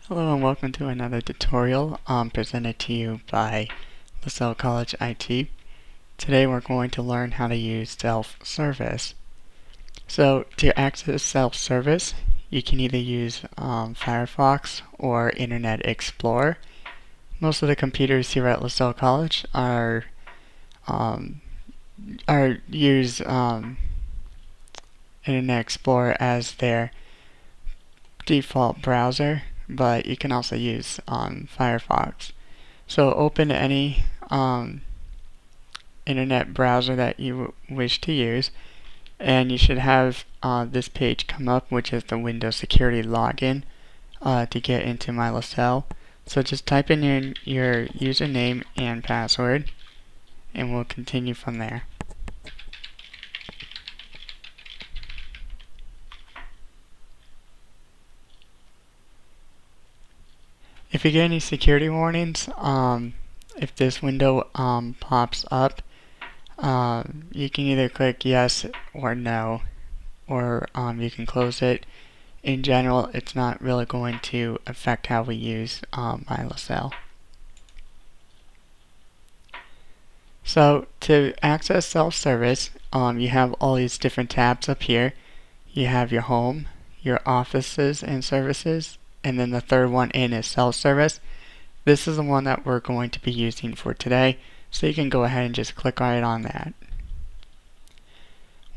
Hello and welcome to another tutorial presented to you by Lasell College IT. Today we're going to learn how to use self-service. So to access self-service, you can either use Firefox or Internet Explorer. Most of the computers here at Lasell College use Internet Explorer as their default browser, but you can also use Firefox. So open any internet browser that you wish to use, and you should have this page come up, which is the Windows Security Login to get into my Lasell. So just type in your username and password, and we'll continue from there. If you get any security warnings, if this window pops up, you can either click yes or no, or you can close it. In general, it's not really going to affect how we use my Lasell. So to access self-service, you have all these different tabs up here. You have your home, your offices and services, and then the third one in is self-service. This is the one that we're going to be using for today, so you can go ahead and just click right on that.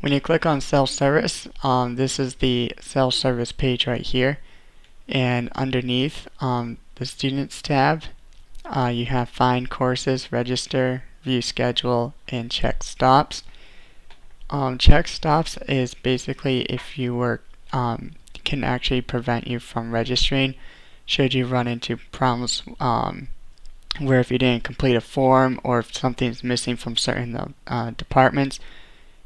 When you click on self-service, this is the self-service page right here, and underneath the Students tab, you have Find Courses, Register, View Schedule, and Check Stops. Check Stops is basically if you were can actually prevent you from registering should you run into problems where if you didn't complete a form or if something's missing from certain departments.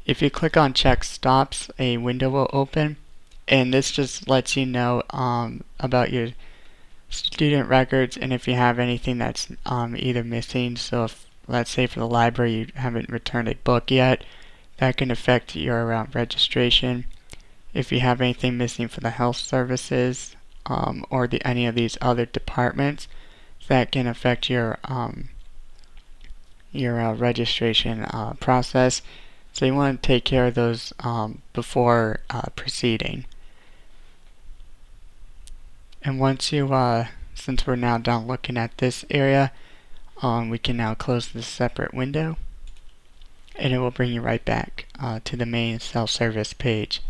If you click on Check Stops, a window will open, and this just lets you know about your student records and if you have anything that's either missing. So if, let's say for the library, you haven't returned a book yet, that can affect your registration. If you have anything missing for the health services or any of these other departments, that can affect your registration process. So you want to take care of those before proceeding. And once you, since we're now done looking at this area, we can now close this separate window, and it will bring you right back to the main self-service page.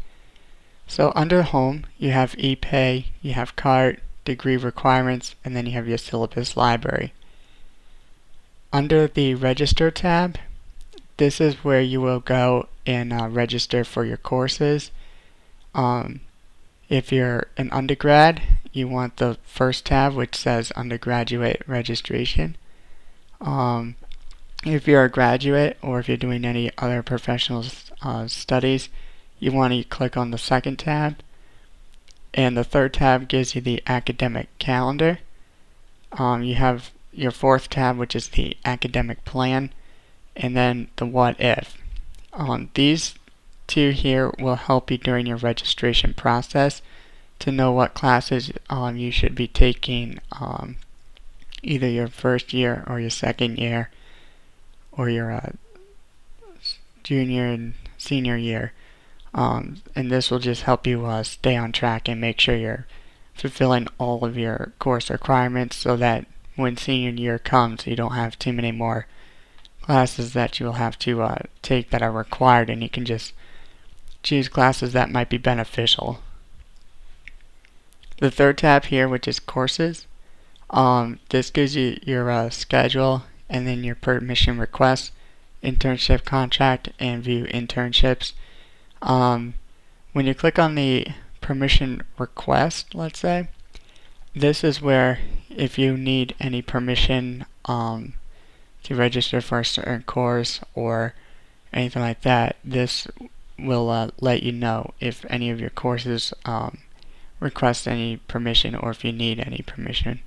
So under Home, you have ePay, you have Cart, Degree Requirements, and then you have your syllabus library. Under the Register tab, this is where you will go and register for your courses. If you're an undergrad, you want the first tab, which says Undergraduate Registration. If you're a graduate or if you're doing any other professional studies, you want to click on the second tab. And the third tab gives you the academic calendar. You have your fourth tab, which is the academic plan, and then the what if. These two here will help you during your registration process to know what classes you should be taking either your first year or your second year or your junior and senior year. And this will just help you stay on track and make sure you're fulfilling all of your course requirements so that when senior year comes, you don't have too many more classes that you'll have to take that are required, and you can just choose classes that might be beneficial. The third tab here, which is Courses, this gives you your schedule and then your permission request, internship contract, and view internships. When you click on the permission request, let's say, this is where if you need any permission to register for a certain course or anything like that, this will let you know if any of your courses request any permission or if you need any permission.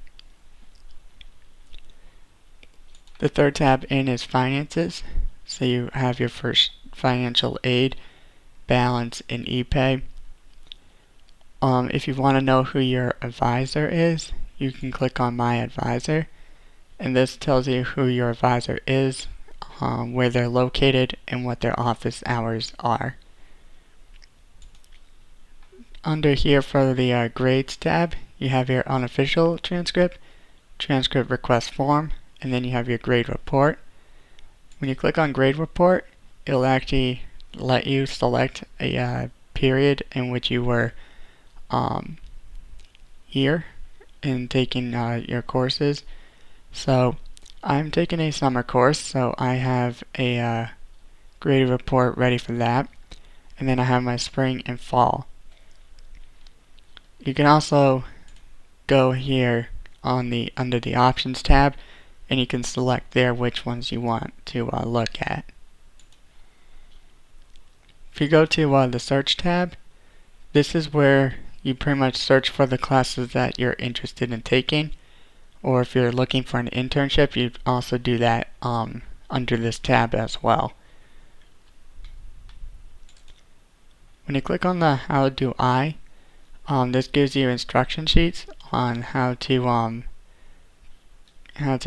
The third tab in is Finances, so you have your first financial aid, balance, and ePay. If you want to know who your advisor is, you can click on My Advisor, and this tells you who your advisor is, where they're located, and what their office hours are. Under here for the Grades tab, you have your unofficial transcript, transcript request form, and then you have your grade report. When you click on grade report, it'll actually let you select a period in which you were here in taking your courses. So I'm taking a summer course, so I have a grade report ready for that, and then I have my spring and fall. You can also go here on the under the options tab, and you can select there which ones you want to look at. If you go to the search tab, this is where you pretty much search for the classes that you're interested in taking, or if you're looking for an internship, you also do that under this tab as well. When you click on the How Do I, this gives you instruction sheets on how to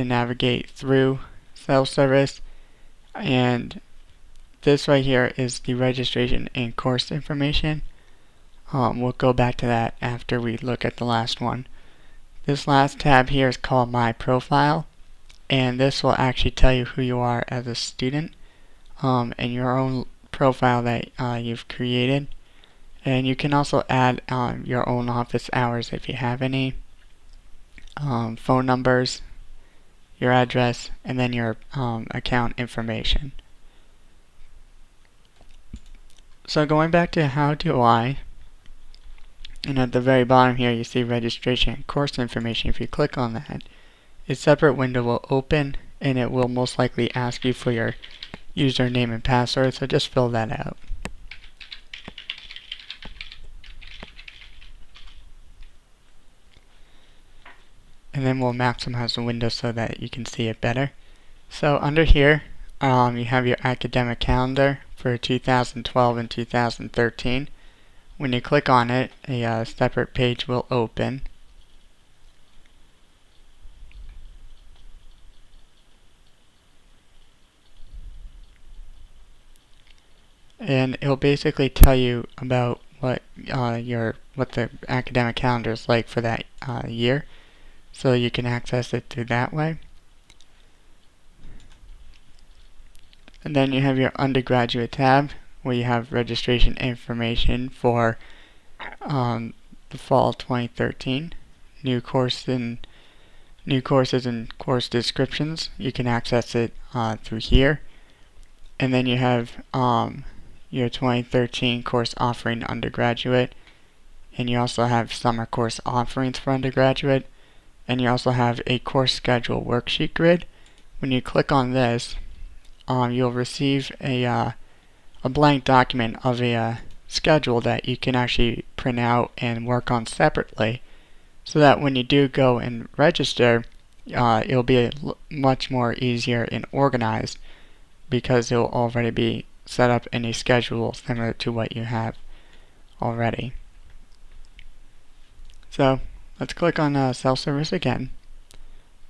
navigate through self-service, and this right here is the registration and course information. We'll go back to that after we look at the last one. This last tab here is called My Profile, and this will actually tell you who you are as a student and your own profile that you've created. And you can also add your own office hours if you have any, phone numbers, your address, and then your account information. So going back to How Do I, and at the very bottom here you see registration and course information. If you click on that, a separate window will open, and it will most likely ask you for your username and password, so just fill that out. And then we'll maximize the window so that you can see it better. So under here, you have your academic calendar for 2012 and 2013. When you click on it, a separate page will open. And it'll basically tell you about what the academic calendar is like for that year. So you can access it through that way. And then you have your undergraduate tab, where you have registration information for the fall 2013, new courses and course descriptions. You can access it through here. And then you have your 2013 course offering undergraduate, and you also have summer course offerings for undergraduate, and you also have a course schedule worksheet grid. When you click on this, you'll receive a blank document of a schedule that you can actually print out and work on separately, so that when you do go and register, it'll be much more easier and organized, because it'll already be set up in a schedule similar to what you have already. So let's click on self-service again,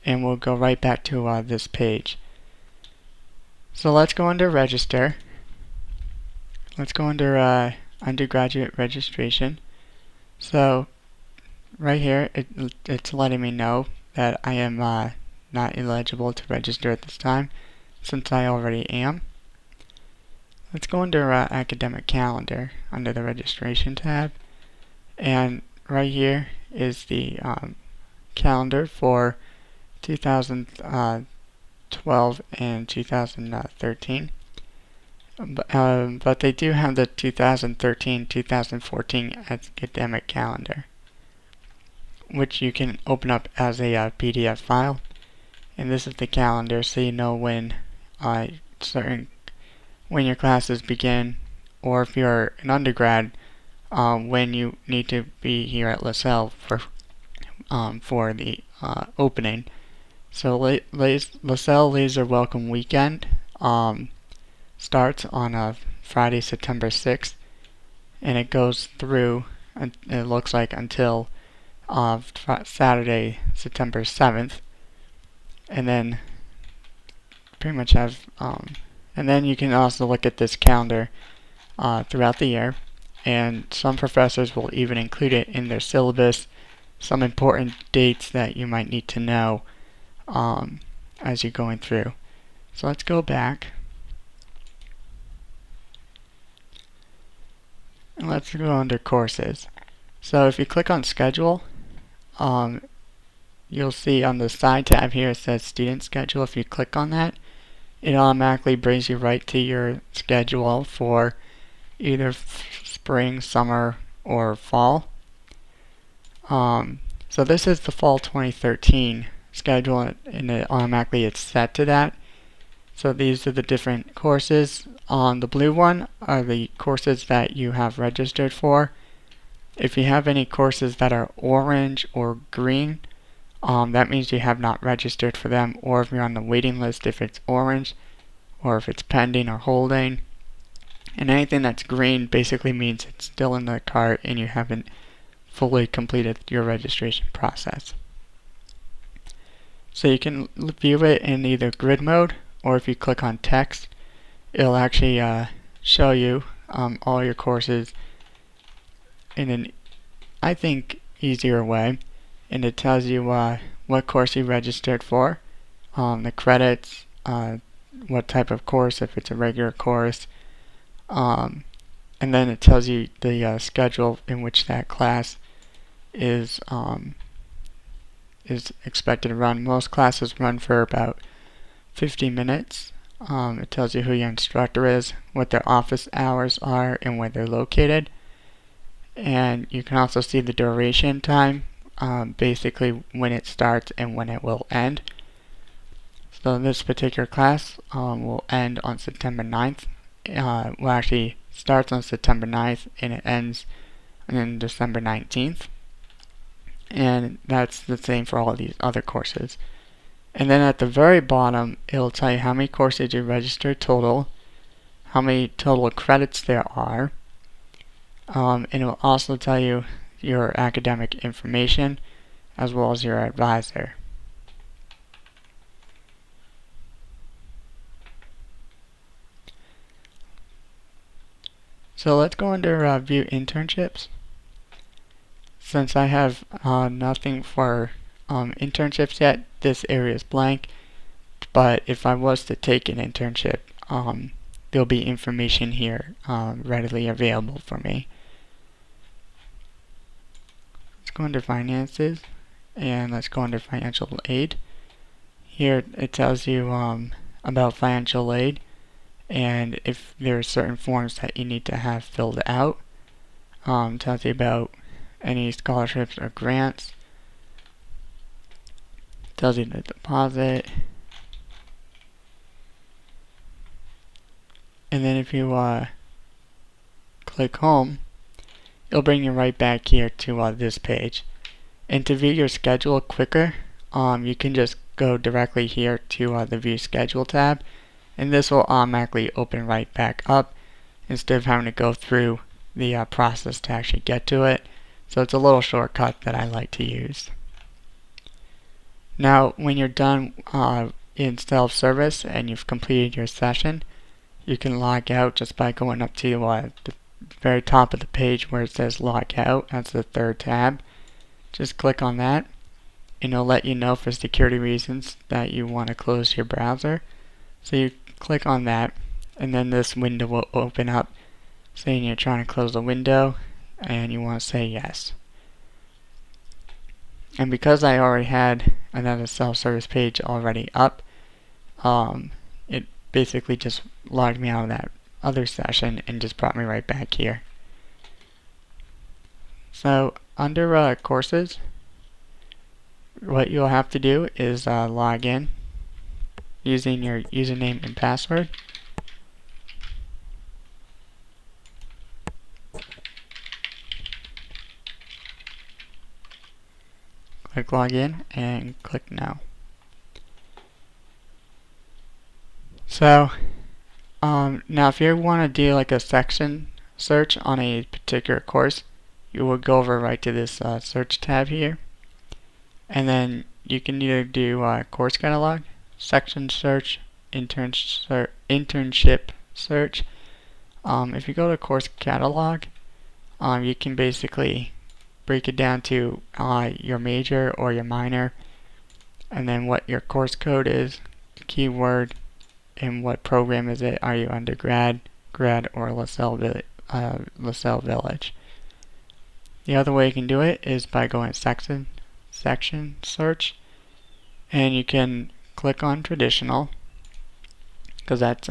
and we'll go right back to this page. So let's go under register. Let's go under undergraduate registration. So right here, it's letting me know that I am not eligible to register at this time, since I already am. Let's go under academic calendar under the registration tab, and right here is the calendar for 2012 and 2013. But they do have the 2013-2014 academic calendar, which you can open up as a PDF file. And this is the calendar, so you know when when your classes begin, or if you're an undergrad, when you need to be here at Lasell for the opening. So Lasell Laser Welcome Weekend starts on Friday, September 6th, and it goes through, it looks like, until Saturday, September 7th, and then pretty much have, and then you can also look at this calendar throughout the year, and some professors will even include it in their syllabus, some important dates that you might need to know as you're going through. So let's go back. And let's go under courses. So if you click on schedule, you'll see on the side tab here it says student schedule. If you click on that, it automatically brings you right to your schedule for either spring, summer, or fall. So this is the fall 2013 schedule, and it automatically it's set to that. So these are the different courses. The blue one are the courses that you have registered for. If you have any courses that are orange or green, that means you have not registered for them, or if you're on the waiting list if it's orange, or if it's pending or holding. And anything that's green basically means it's still in the cart and you haven't fully completed your registration process. So you can view it in either grid mode, or if you click on text, it'll actually show you all your courses in an, I think, easier way. And it tells you what course you registered for, the credits, what type of course, if it's a regular course, and then it tells you the schedule in which that class is expected to run. Most classes run for about 50 minutes. It tells you who your instructor is, what their office hours are, and where they're located. And you can also see the duration time, basically when it starts and when it will end. So this particular class will end on September 9th. Well, actually starts on September 9th and it ends on December 19th. And that's the same for all of these other courses. And then at the very bottom, it'll tell you how many courses you registered total, how many total credits there are, and it will also tell you your academic information as well as your advisor. So let's go under View Internships. Since I have nothing for internships yet, this area is blank. But if I was to take an internship, there'll be information here readily available for me. Let's go under Finances, and let's go under Financial Aid. Here it tells you about financial aid, and if there are certain forms that you need to have filled out. Tells you about any scholarships or grants. Tells you the deposit. And then if you click home, it'll bring you right back here to this page. And to view your schedule quicker, you can just go directly here to the View Schedule tab, and this will automatically open right back up instead of having to go through the process to actually get to it. So it's a little shortcut that I like to use. Now, when you're done in self-service and you've completed your session, you can log out just by going up to the very top of the page where it says Log Out. That's the third tab. Just click on that, and it'll let you know for security reasons that you want to close your browser. So you click on that, and then this window will open up saying you're trying to close the window, and you want to say yes. And because I already had another self-service page already up, it basically just logged me out of that other session and just brought me right back here. So under courses, what you'll have to do is log in using your username and password. Click Login and click Now. So now if you want to do like a section search on a particular course, you will go over right to this search tab here, and then you can either do course catalog, section search, internship search. If you go to course catalog, you can basically break it down to your major or your minor, and then what your course code is, keyword, and what program is it. Are you undergrad, grad, or Lasell Village? The other way you can do it is by going section search, and you can click on traditional, because that's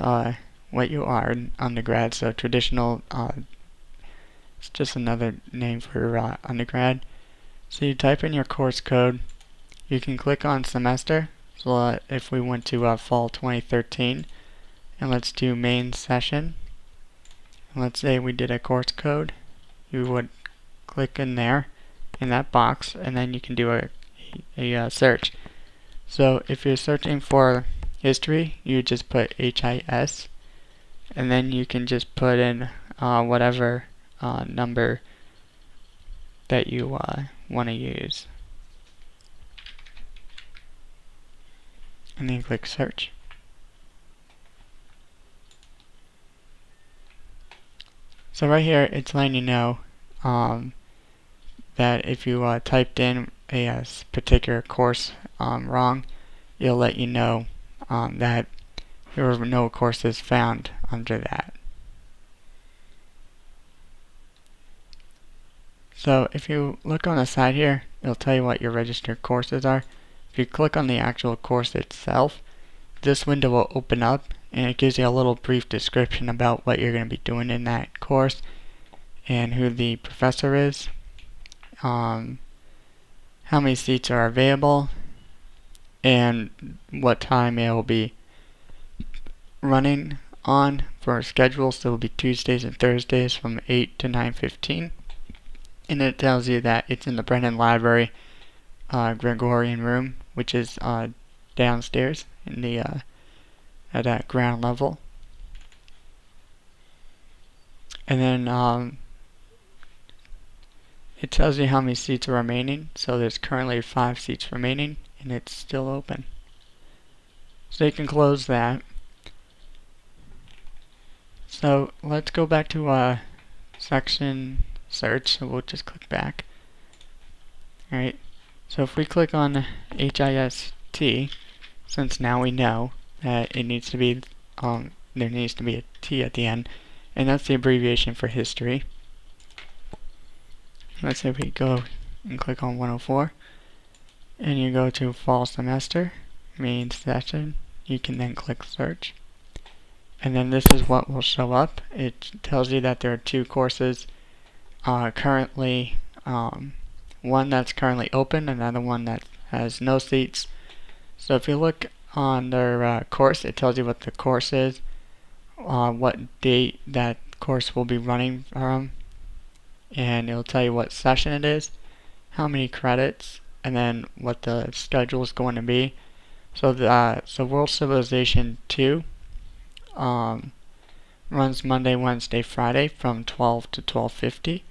what you are in undergrad. So traditional, it's just another name for undergrad. So you type in your course code. You can click on semester. So if we went to fall 2013, and let's do main session, and let's say we did a course code, you would click in there in that box, and then you can do a search. So if you're searching for history, you just put HIS, and then you can just put in whatever number that you want to use, and then click search. So right here, it's letting you know that if you typed in a particular course wrong, it'll let you know that there were no courses found under that. So if you look on the side here, it'll tell you what your registered courses are. If you click on the actual course itself, this window will open up, and it gives you a little brief description about what you're going to be doing in that course, and who the professor is, how many seats are available, and what time it will be running on for a schedule. So it will be Tuesdays and Thursdays from 8 to 9:15. And it tells you that it's in the Brennan Library Gregorian room, which is downstairs in the at ground level. And then it tells you how many seats are remaining. So there's currently 5 seats remaining, and it's still open. So you can close that. So let's go back to section search. So we'll just click back. Alright, so if we click on HIST, since now we know that it needs to be there needs to be a T at the end, and that's the abbreviation for history. Let's say we go and click on 104, and you go to fall semester, main session. You can then click search, and then this is what will show up. It tells you that there are 2 courses currently, one that's currently open, another one that has no seats. So if you look on their course, it tells you what the course is, what date that course will be running from, and it'll tell you what session it is, how many credits, and then what the schedule is going to be. So World Civilization 2 runs Monday, Wednesday, Friday from 12 to 12:50,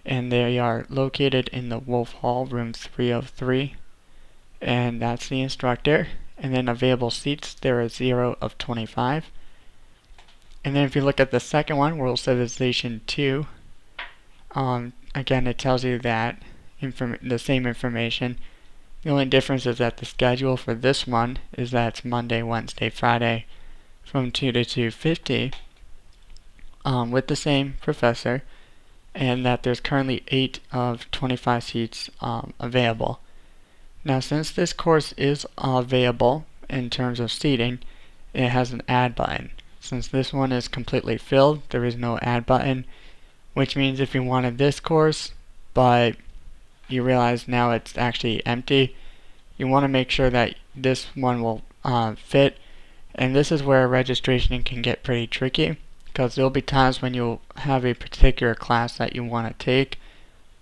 and they are located in the Wolf Hall, room 303, and that's the instructor. And then available seats, there are 0 of 25. And then if you look at the second one, World Civilization 2, again it tells you that the same information. The only difference is that the schedule for this one is that it's Monday, Wednesday, Friday from 2 to 2:50 with the same professor, and that there's currently 8 of 25 seats available. Now since this course is available in terms of seating, it has an add button. Since this one is completely filled, there is no add button, which means if you wanted this course but you realize now it's actually empty, you want to make sure that this one will fit. And this is where registration can get pretty tricky, because there'll be times when you'll have a particular class that you want to take,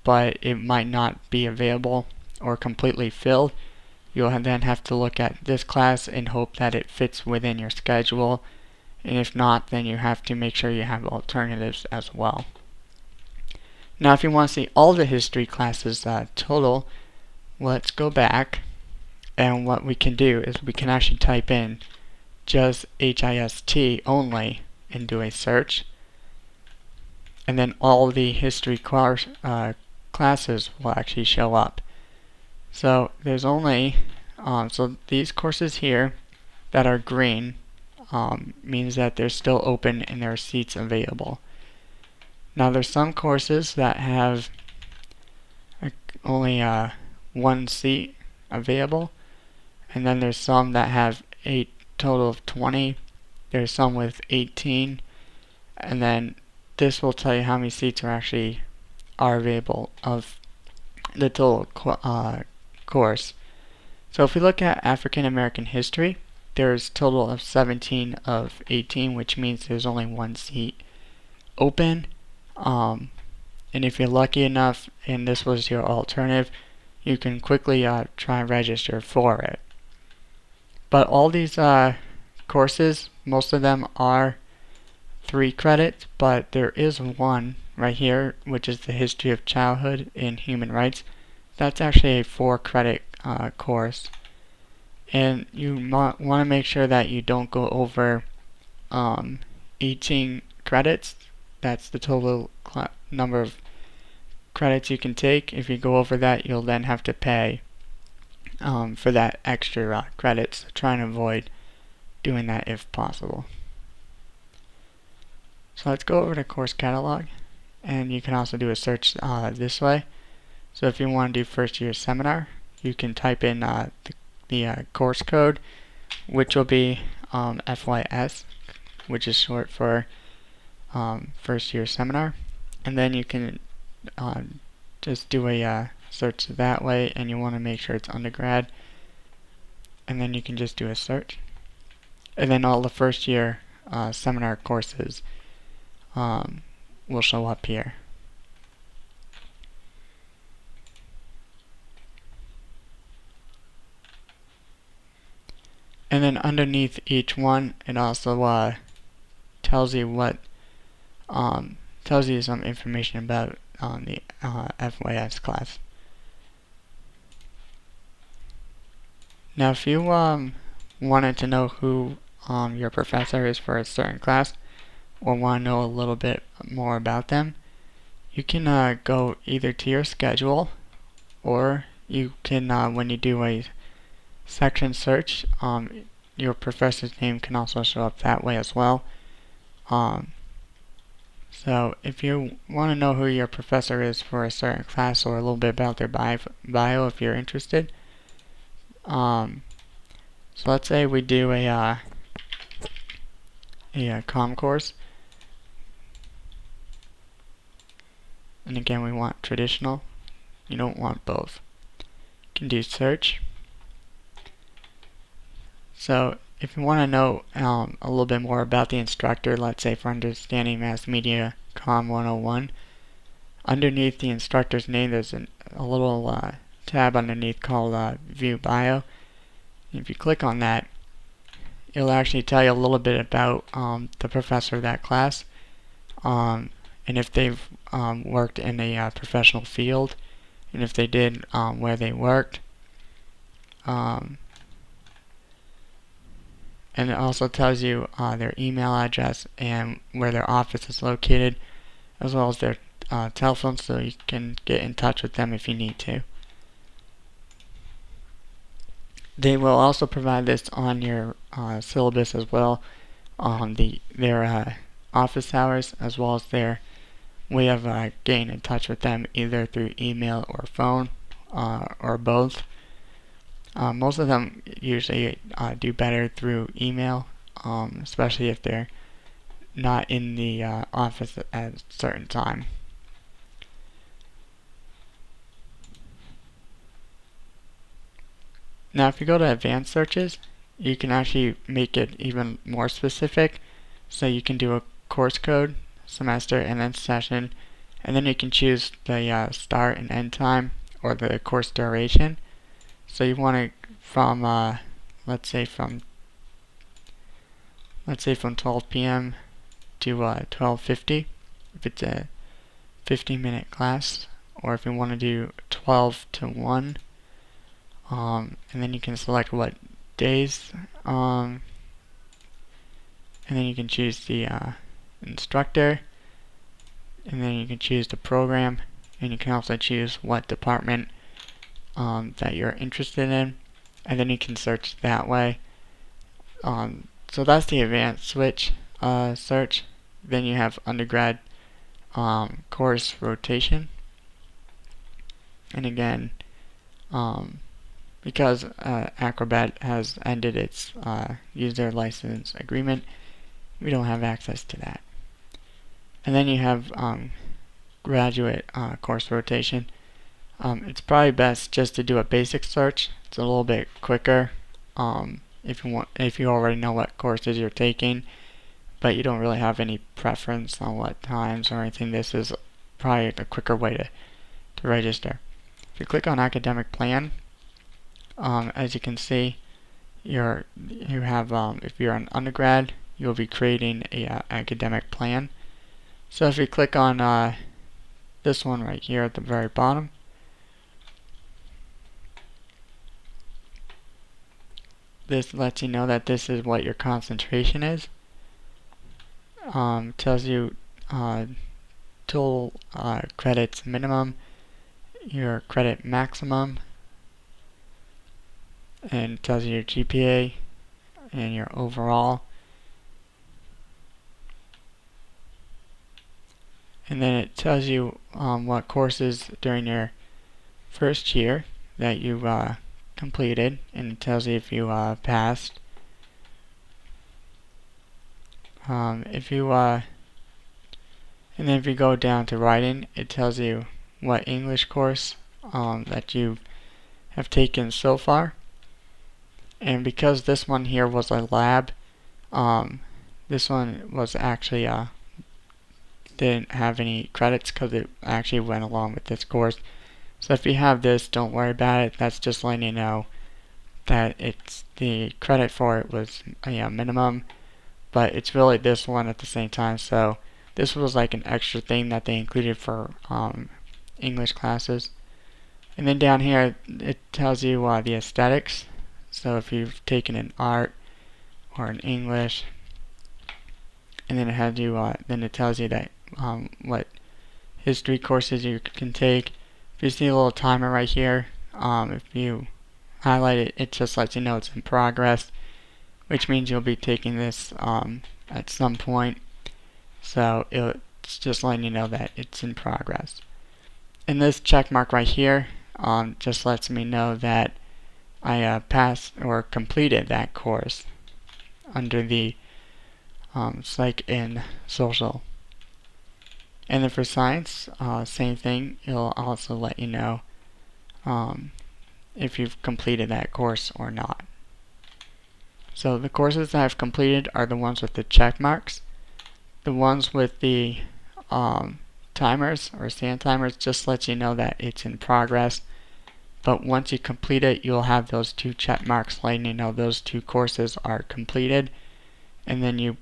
but it might not be available or completely filled. You'll then have to look at this class and hope that it fits within your schedule, and if not, then you have to make sure you have alternatives as well. Now if you want to see all the history classes total, let's go back, and what we can do is we can actually type in just HIST only and do a search, and then all the history classes will actually show up. So there's only so these courses here that are green means that they're still open and there are seats available. Now there's some courses that have only one seat available, and then there's some that have a total of 20. There's some with 18, and then this will tell you how many seats are available of the total course. So if we look at African American history, there's a total of 17 of 18, which means there's only one seat open. And if you're lucky enough and this was your alternative, you can quickly try and register for it. But all these courses, most of them are 3 credits, but there is one right here, which is the History of Childhood and Human Rights. That's actually a 4-credit course. And you want to make sure that you don't go over 18 credits. That's the total number of credits you can take. If you go over that, you'll then have to pay for that extra credits. Try and avoid doing that if possible. So let's go over to course catalog, and you can also do a search this way. So if you want to do first year seminar, you can type in the course code, which will be FYS, which is short for first year seminar, and then you can just do a search that way, and you want to make sure it's undergrad, and then you can just do a search, and then all the first year seminar courses will show up here. And then underneath each one, it also tells you some information about the FYS class. Now, if you wanted to know who your professor is for a certain class, or want to know a little bit more about them, you can go either to your schedule, or you can, when you do a section search, your professor's name can also show up that way as well. So if you want to know who your professor is for a certain class, or a little bit about their bio if you're interested, so let's say we do a comm course, and again we want traditional, you don't want both. You can do search. So if you want to know a little bit more about the instructor, let's say for Understanding Mass Media Comm 101, underneath the instructor's name there's a little tab underneath called View Bio. If you click on that, it'll actually tell you a little bit about the professor of that class, and if they've worked in a professional field, and if they did, where they worked. And it also tells you their email address and where their office is located, as well as their telephone, so you can get in touch with them if you need to. They will also provide this on your syllabus as well, on their office hours, as well as their way of getting in touch with them, either through email or phone, or both. Most of them usually do better through email, especially if they're not in the office at a certain time. Now if you go to advanced searches, you can actually make it even more specific. So you can do a course code, semester, and then session, and then you can choose the start and end time, or the course duration. So you want it from let's say from 12 p.m. to 12:50 if it's a 15-minute class, or if you want to do 12 to 1, and then you can select what days, and then you can choose the instructor, and then you can choose the program, and you can also choose what department that you're interested in, and then you can search that way. So that's the advanced switch search. Then you have undergrad course rotation, and again, because Acrobat has ended its user license agreement, we don't have access to that. And then you have graduate course rotation. It's probably best just to do a basic search. It's a little bit quicker if you already know what courses you're taking, but you don't really have any preference on what times or anything. This is probably a quicker way to register. If you click on academic plan, as you can see, you have if you're an undergrad, you'll be creating a academic plan. So if you click on this one right here at the very bottom, this lets you know that this is what your concentration is. Tells you total credits minimum, your credit maximum, and tells you your GPA and your overall. And then it tells you what courses during your first year that you completed, and it tells you if you passed. And then if you go down to writing, it tells you what English course that you have taken so far. And because this one here was a lab, this one was actually didn't have any credits because it actually went along with this course. So if you have this, don't worry about it. That's just letting you know that it's the credit for it was minimum, but it's really this one at the same time. So this was like an extra thing that they included for English classes. And then down here it tells you the aesthetics. So if you've taken an art or an English, and then it has you then it tells you that what history courses you can take. If you see a little timer right here, if you highlight it, it just lets you know it's in progress, which means you'll be taking this at some point. So it's just letting you know that it's in progress. And this check mark right here just lets me know that I passed or completed that course under the psych and social. And then for science, same thing. It'll also let you know if you've completed that course or not. So the courses that I've completed are the ones with the check marks. The ones with the timers or sand timers just lets you know that it's in progress. But once you complete it, you'll have those two check marks letting you know those two courses are completed, and then you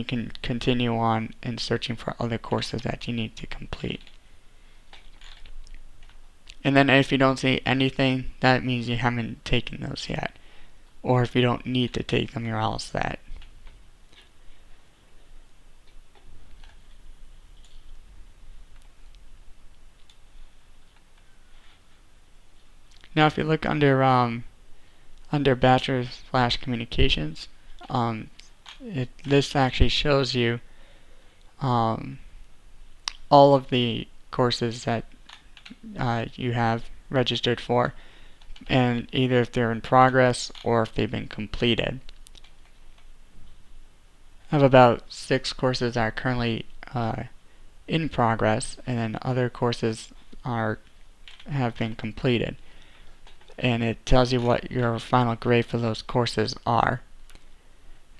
can continue on in searching for other courses that you need to complete. And then if you don't see anything, that means you haven't taken those yet. Or if you don't need to take them, you're all set. Now if you look under Bachelor/Communications, this actually shows you all of the courses that you have registered for, and either if they're in progress or if they've been completed. I have about 6 courses that are currently in progress, and then other courses have been completed. And it tells you what your final grade for those courses are.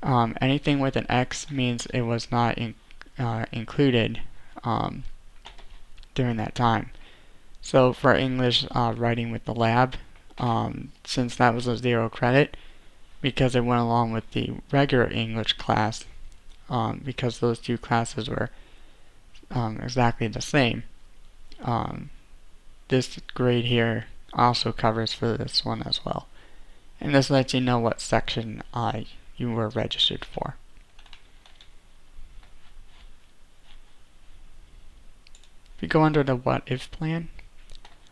Anything with an X means it was not included during that time. So for English writing with the lab, since that was a 0 credit, because it went along with the regular English class, because those two classes were exactly the same. This grade here also covers for this one as well. And this lets you know what section you were registered for. If you go under the what if plan,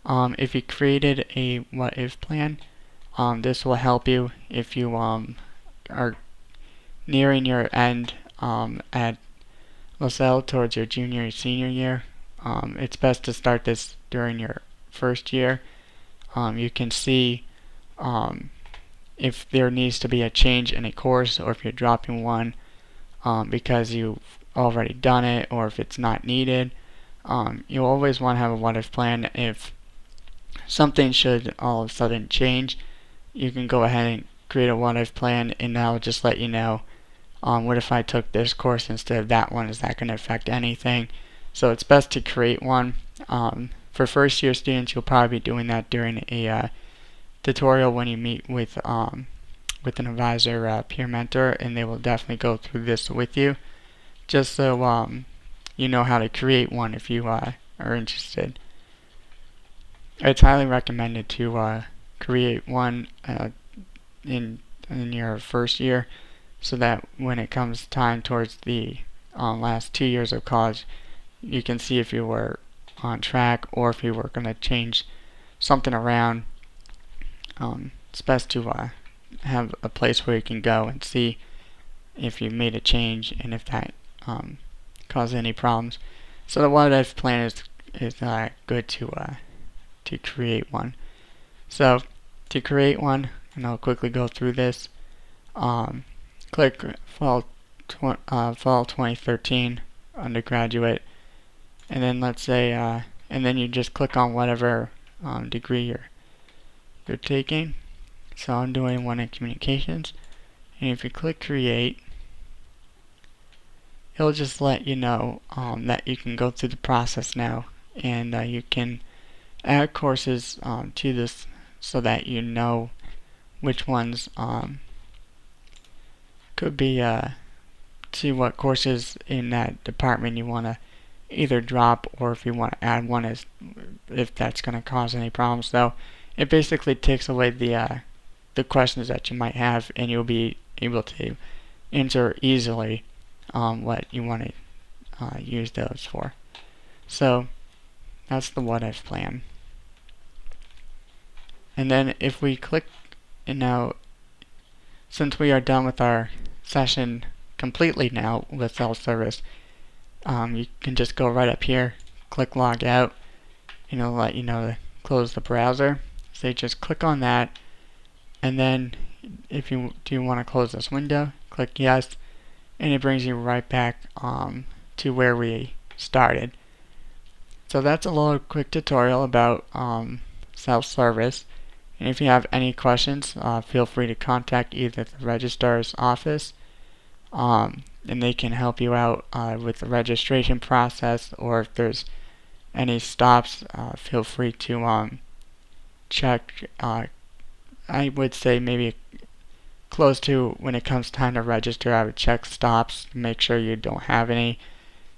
if you created a what if plan, this will help you if you are nearing your end at Lasell towards your junior or senior year. It's best to start this during your first year. You can see if there needs to be a change in a course, or if you're dropping one because you've already done it, or if it's not needed. You always want to have a what if plan. If something should all of a sudden change, you can go ahead and create a what if plan, and that'll just let you know, what if I took this course instead of that one? Is that going to affect anything? So it's best to create one. For first year students, you'll probably be doing that during a tutorial when you meet with an advisor, peer mentor, and they will definitely go through this with you, just so you know how to create one if you are interested. It's highly recommended to create one in your first year, so that when it comes time towards the last 2 years of college, you can see if you were on track or if you were going to change something around. It's best to have a place where you can go and see if you made a change and if that caused any problems. So the what if plan is good to create one. So to create one, and I'll quickly go through this. Click fall 2013 undergraduate, and then let's say and then you just click on whatever degree you're taking. So I'm doing one in communications, and if you click create, it'll just let you know that you can go through the process now, and you can add courses to this so that you know which ones could be see what courses in that department you want to either drop, or if you want to add one, as if that's going to cause any problems. So it basically takes away the questions that you might have, and you'll be able to answer easily what you want to use those for. So that's the what if plan. And then if we click, and now since we are done with our session completely now with self-service, you can just go right up here, click log out, and it'll let you know to close the browser. So you just click on that, and then if you do want to close this window, click yes, and it brings you right back to where we started. So that's a little quick tutorial about self-service. And if you have any questions, feel free to contact either the registrar's office, and they can help you out with the registration process, or if there's any stops, feel free to check. I would say maybe close to when it comes time to register, I would check stops to make sure you don't have any.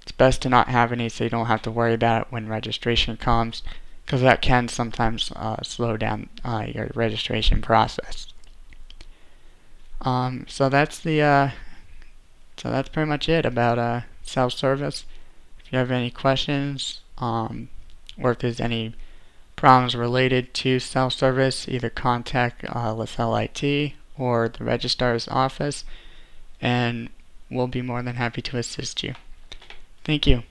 It's best to not have any so you don't have to worry about it when registration comes, because that can sometimes slow down your registration process. So that's pretty much it about self-service. If you have any questions, or if there's any problems related to self-service, either contact Lasell IT or the registrar's office, and we'll be more than happy to assist you. Thank you.